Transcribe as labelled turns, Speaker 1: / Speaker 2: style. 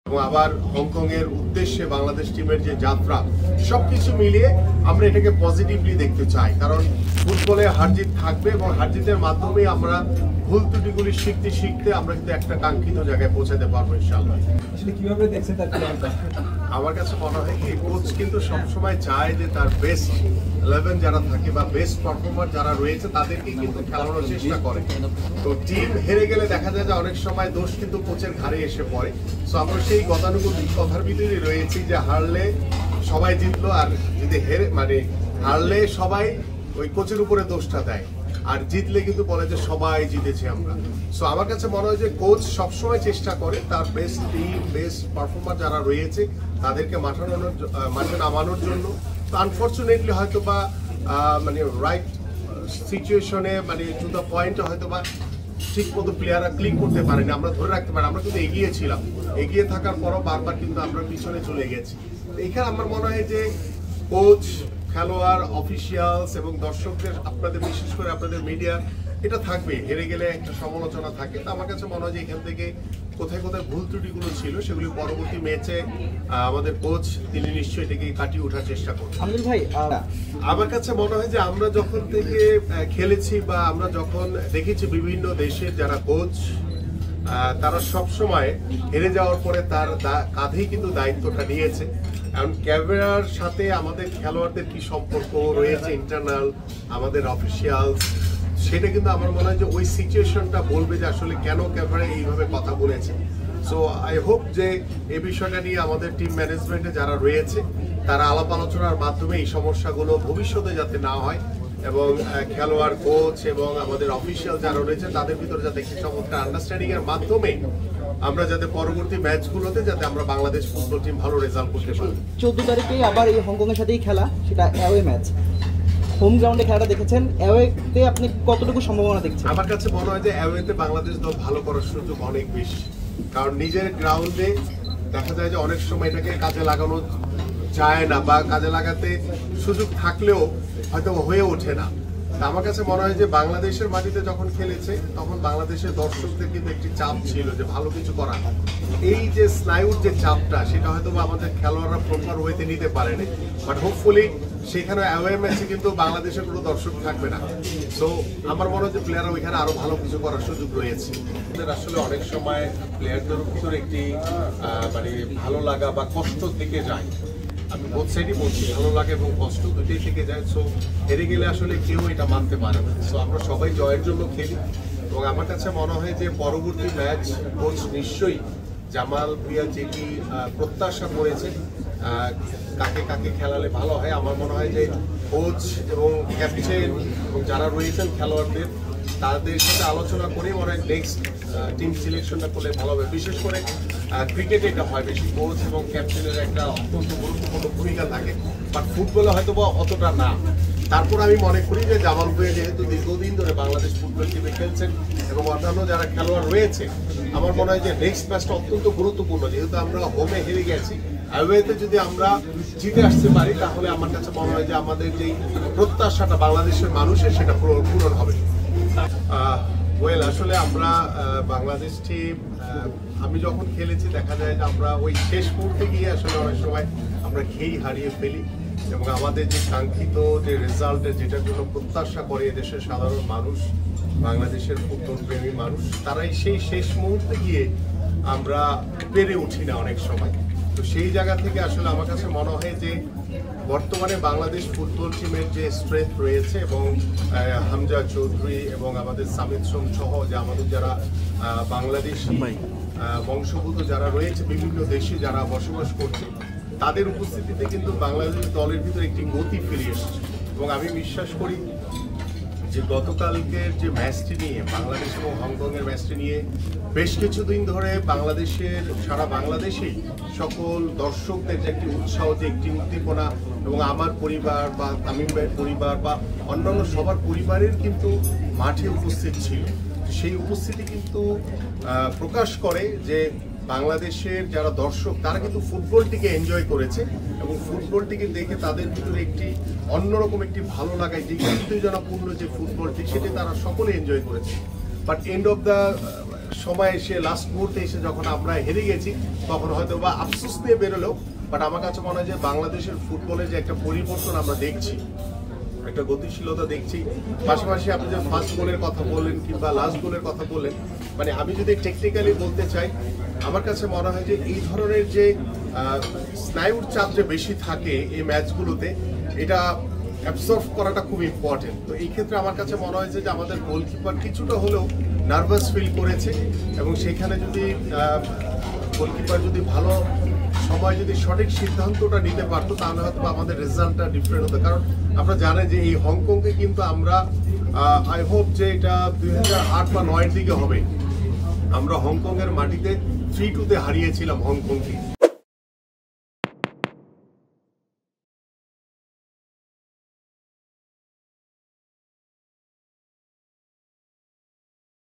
Speaker 1: এবং আবার হংকং এর উদ্দেশ্যে বাংলাদেশ টিমের যে যাত্রা সবকিছু মিলিয়ে আমরা এটাকে পজিটিভলি দেখতে চাই, কারণ ফুটবলে হারজিত থাকবে এবং হারজিতের মাধ্যমে আমরা ভুল ত্রুটিগুলি শিখতে শিখতে আমরা কিন্তু একটা কাঙ্ক্ষিত জায়গায় পৌঁছাতে পারবো ইনশাআল্লাহ।
Speaker 2: আসলে কিভাবে দেখছেন তার প্ল্যানটা?
Speaker 1: আমার কাছে মনে হয় কি কোচ কিন্তু সবসময় চায় যে তার বেস্ট 11 যারা থাকে বা বেস্ট পারফর্মার যারা রয়েছে তাদেরকেই কিন্তু খেলানোর চেষ্টা করে। তো টিম হেরে গেলে দেখা যায় যে অনেক সময় দোষ কিন্তু কোচের ঘাড়ে এসে পড়ে। সো আমরা সেই গতানুগতিক কথার ভিতরে রয়েছি যে হারলে সবাই জিতলো, আর যদি হারলে সবাই ওই কোচের উপরে দোষটা দেয়, আর জিতলে কিন্তু বলে যে সবাই জিতেছি আমরা। সো আমার কাছে মনে হয় যে কোচ সবসময় চেষ্টা করে তার বেস্ট টিম বেস্ট পারফর্মার যারা রয়েছে তাদেরকে মাঠে নামানোর জন্য। তো আনফর্চুনেটলি হয়তো বা রাইট সিচুয়েশনে টু দ্য পয়েন্টে হয়তো বা ঠিক মতো প্লেয়াররা ক্লিক করতে পারেনি, আমরা ধরে রাখতে পারি। আমরা কিন্তু এগিয়ে ছিলাম, এগিয়ে থাকার পরও বারবার কিন্তু আমরা পিছনে চলে গেছি। এখানে আমার মনে হয় যে কোচ, খেলোয়াড়, অফিসিয়ালস এবং দর্শকদের, আপনাদের বিশেষ করে আপনাদের মিডিয়া, এটা থাকবে। হেরে গেলে একটা সমালোচনা থাকে। তো আমার কাছে মনে হয় যে এখান থেকে কোথায় কোথায় ভুল ত্রুটিগুলো ছিল সেগুলি পরবর্তী ম্যাচে আমাদের কোচ তিনি নিশ্চয়ই এটাকে কাটিয়ে ওঠার চেষ্টা করবেন।
Speaker 2: আমির ভাই,
Speaker 1: আমার কাছে মনে হয় যে আমরা যখন থেকে খেলেছি বা আমরা যখন দেখেছি বিভিন্ন দেশের যারা কোচ তারা সবসময় হেরে যাওয়ার পরে তার কাঁধেই কিন্তু দায়িত্বটা নিয়েছে। কারণ ক্যামেরার সাথে আমাদের খেলোয়াড়দের কি সম্পর্ক রয়েছে, ইন্টারনাল আমাদের অফিসিয়ালস, সেটা কিন্তু আমার মনে হয় যে ওই সিচুয়েশনটা বলবে যে আসলে কেন ক্যামেরায় এইভাবে কথা বলেছে। সো আই হোপ যে এই বিষয়টা নিয়ে আমাদের টিম ম্যানেজমেন্টে যারা রয়েছে তারা আলাপ আলোচনার মাধ্যমে এই সমস্যাগুলো ভবিষ্যতে যাতে না হয়, এবং খেলোয়াড়, কোচ এবং আমাদের অফিসিয়াল যারা রয়েছে তাদের ভিতরে যাতে একটি চমৎকার আন্ডারস্ট্যান্ডিং এর মাধ্যমে আমরা যাতে পরবর্তী ম্যাচগুলোতে যাতে আমরা বাংলাদেশ ফুটবল টিম ভালো রেজাল্ট করতে পারি।
Speaker 2: 14 তারিখে আবার এই হংকং এর সাথেই খেলা, সেটা অ্যাওয়ে ম্যাচ। হোম গ্রাউন্ডে খেলাটা দেখেছেন, অ্যাওয়েতে আপনি কতটুকু সম্ভাবনা দেখছেন?
Speaker 1: আমার কাছে মনে হয় যে অ্যাওয়েতে বাংলাদেশ দল ভালো করার সুযোগ অনেক বেশি, কারণ নিজের গ্রাউন্ডে দেখা যায় যে অনেক সময় এটাকে কাজে লাগানো যায় না, বা কাজে লাগাতে সুযোগ থাকলেও হয়তো হয়ে ওঠে না। আমার কাছে মনে হয় যে বাংলাদেশের মাটিতে যখন খেলেছে তখন বাংলাদেশের দর্শকদের কিন্তু একটি চাপ ছিল যে ভালো কিছু করা। এই যে স্নায়ুর যে চাপটা সেটা হয়তো আমাদের খেলোয়াড়রা প্রপার ওয়েতে নিতে পারেনি, বাট হোপফুলি সেখানে অ্যাওয়ে ম্যাচে কিন্তু বাংলাদেশের কোনো দর্শক থাকবে না। সো আমার মনে হয় যে প্লেয়াররা ওইখানে আরো ভালো কিছু করার সুযোগ রয়েছে। আসলে অনেক সময় প্লেয়ারদের ভিতরে একটি ভালো লাগা বা কষ্ট থেকে যায়। আমি বোথ সাইডই বলছি, ভালো লাগে এবং কষ্ট দুটোই থেকে যায়। সো হেরে গেলে আসলে কেউ এটা মানতে পারে না। সো আমরা সবাই জয়ের জন্য খেলি, এবং আমার কাছে মনে হয় যে পরবর্তী ম্যাচ কোচ নিশ্চয়ই জামাল প্রিয়া যেটি প্রত্যাশা করেছে কাকে কাকে খেলালে ভালো হয়, আমার মনে হয় যে কোচ এবং ক্যাপ্টেন এবং যারা রয়েছেন খেলোয়াড়দের তাদের সাথে আলোচনা করে মনে হয় নেক্সট টিম সিলেকশনটা করলে ভালো হবে। বিশেষ করে ক্রিকেটে এটা হয় বেশি, কোচ এবং ক্যাপ্টেনের একটা অত্যন্ত গুরুত্বপূর্ণ ভূমিকা থাকে, বাট ফুটবলে হয়তো বা অতটা না। তারপর আমি মনে করি যে জামাল ভাই যেহেতু দীর্ঘদিন ধরে বাংলাদেশ ফুটবল টিমে খেলছেন এবং অন্যান্য যারা খেলোয়াড় রয়েছে, আমার মনে হয় যে নেক্সট ম্যাচটা অত্যন্ত গুরুত্বপূর্ণ। যেহেতু আমরা হোমে হেরে গেছি, অ্যাওয়েতে যদি আমরা জিতে আসতে পারি তাহলে আমার কাছে মনে হয় যে আমাদের যেই প্রত্যাশাটা বাংলাদেশের মানুষের সেটা পূরণ হবে। ওয়েল, আসলে আমরা বাংলাদেশ টিম আমি যখন খেলেছি দেখা যায় যে আমরা ওই শেষ মুহূর্তে গিয়ে আসলে অনেক সময় আমরা খেই হারিয়ে ফেলি, এবং আমাদের যে কাঙ্ক্ষিত যে রেজাল্টের যেটার জন্য প্রত্যাশা করে এদেশের সাধারণ মানুষ, বাংলাদেশের ফুটবল প্রেমী মানুষ, তারাই সেই শেষ মুহূর্তে গিয়ে আমরা পেরে উঠি না অনেক সময়। তো সেই জায়গা থেকে আসলে আমার কাছে মনে হয় যে বর্তমানে বাংলাদেশ ফুটবল টিমের যে স্ট্রেংথ রয়েছে, এবং হামজা চৌধুরী এবং আমাদের সামিদ সোম সহ যে আমাদের যারা বাংলাদেশি বংশোদ্ভূত যারা রয়েছে বিভিন্ন দেশে যারা বসবাস করছে, তাদের উপস্থিতিতে কিন্তু বাংলাদেশ দলের ভিতরে একটি গতি ফিরে এসেছে। এবং আমি বিশ্বাস করি যে গতকালকের যে ম্যাচটি নিয়ে, বাংলাদেশ এবং হংকংয়ের ম্যাচটি নিয়ে বেশ কিছুদিন ধরে বাংলাদেশের সারা বাংলাদেশেই সকল দর্শকদের যে একটি উৎসাহ, যে একটি উদ্দীপনা, এবং আমার পরিবার বা তামিম ভাইয়ের পরিবার বা অন্যান্য সবার পরিবারের কিন্তু মাঠে উপস্থিত ছিল। সেই উপস্থিতি কিন্তু প্রকাশ করে যে বাংলাদেশের যারা দর্শক তারা কিন্তু ফুটবলটিকে এনজয় করেছে, এবং ফুটবলটিকে দেখে তাদের ভিতরে একটি অন্যরকম একটি ভালো লাগায় যে উত্তেজনাপূর্ণ যে ফুটবলটি, সেটি তারা সকলে এনজয় করেছে। বাট এন্ড অফ দ্য সময় এসে লাস্ট মুহূর্তে এসে যখন আমরা হেরে গেছি তখন হয়তো বা আফসোস নিয়ে বেরোলেও, বাট আমার কাছে মনে হয় যে বাংলাদেশের ফুটবলে যে একটা পরিবর্তন আমরা দেখছি, একটা গতিশীলতা দেখছি, পাশাপাশি আপনি যে ফার্স্ট গোলের কথা বললেন কিংবা লাস্ট গোলের কথা বললেন, মানে আমি যদি টেকনিক্যালি বলতে চাই, আমার কাছে মনে হয় যে এই ধরনের যে স্নায়ুর চাপ যে বেশি থাকে এই ম্যাচগুলোতে, এটা অ্যাবসর্ভ করাটা খুব ইম্পর্টেন্ট। তো এই ক্ষেত্রে আমার কাছে মনে হয়েছে যে আমাদের গোলকিপার কিছুটা হলেও নার্ভাস ফিল করেছে, এবং সেখানে যদি গোলকিপার যদি ভালো সময় যদি সঠিক সিদ্ধান্তটা নিতে পারতো তাহলে হয়তো আমাদের রেজাল্টটা ডিফারেন্ট হতো। কারণ আপনারা জানেন যে এই হংকংকে কিন্তু আমরা আই হোপ যে এটা 2008 বা 2009 দিকে হবে, আমরা হংকংয়ের মাটিতে 3-2 হারিয়েছিলাম হংকংকে।